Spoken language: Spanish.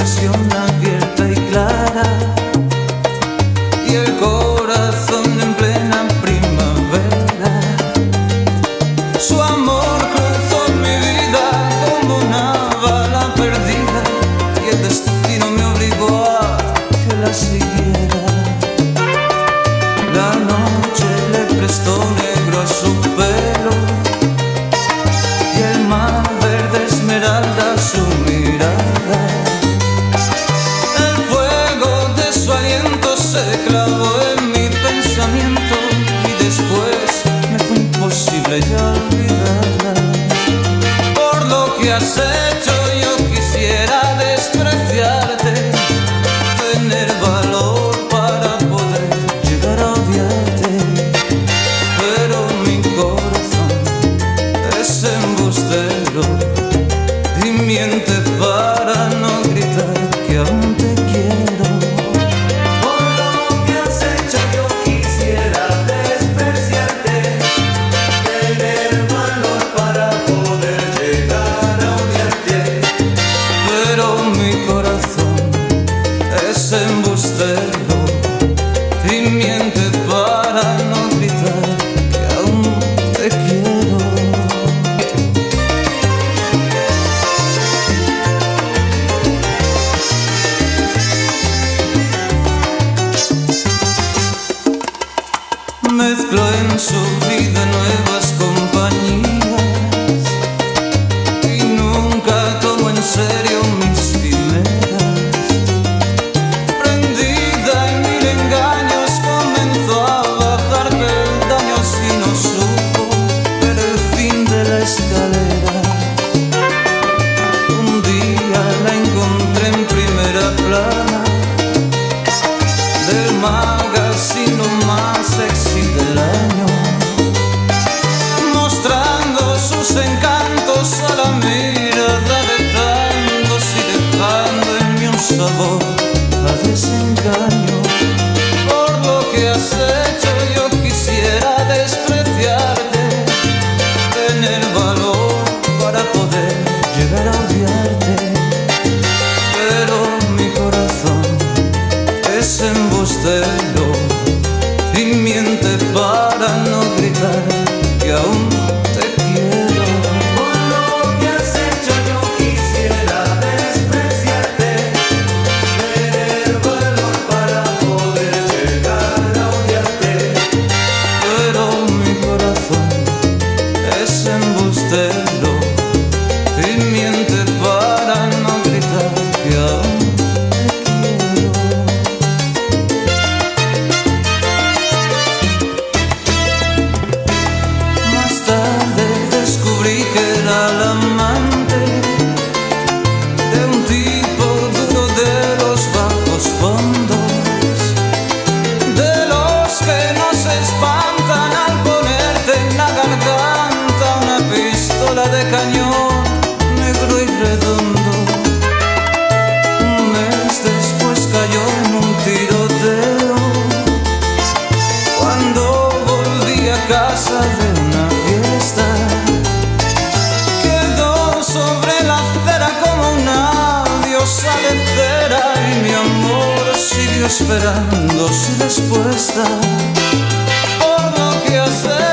expresión abierta y clara, y el corazón en plena primavera. Su amor cruzó mi vida como una bala perdida, y el destino me obligó a que la siguiera. La noche le prestó negro a su pelo, y el mar verde esmeralda su mirada. El fuego de su aliento se clavó en mi pensamiento, y después me fue imposible ya olvidarla. Por lo que has hecho yo quisiera despreciarte, tener valor para poder llegar a odiarte, pero mi corazón es embustero y miente para no gritar que aún te quiero. Por lo que has hecho yo quisiera despreciarte, tener valor para poder llegar a odiarte, pero mi corazón es embustero y miente para no gritar que aún te quiero. Mezcló en su vida nuevas compañías y nunca tomó en serio mis quimeras. Prendida en mil engaños comenzó a bajar peldaños y no supo ver el fin de la escalera. Un día la encontré en primera plana del magazine más sexy del año, mostrando sus encantos a la mirada de tantos y dejando en mí un sabor a desengaño. Por lo que has hecho yo quisiera despreciarte, tener valor para poder llegar a odiarte, pero mi corazón es embustero y miente para no gritar que aún te quiero. Por lo que has hecho yo quisiera despreciarte, tener valor para poder llegar a odiarte, pero mi corazón es embustero y miente para no gritar que aún te quiero. Descubrí que era el amante de un tipo duro de los bajos fondos, de los que no se espantan al ponerte en la garganta una pistola de cañón negro y redondo. Un mes después cayó en un tiroteo cuando volví a casa de una fiesta. Sobre la acera como una diosa de cera, y mi amor siguió esperando su respuesta. Por lo que hacer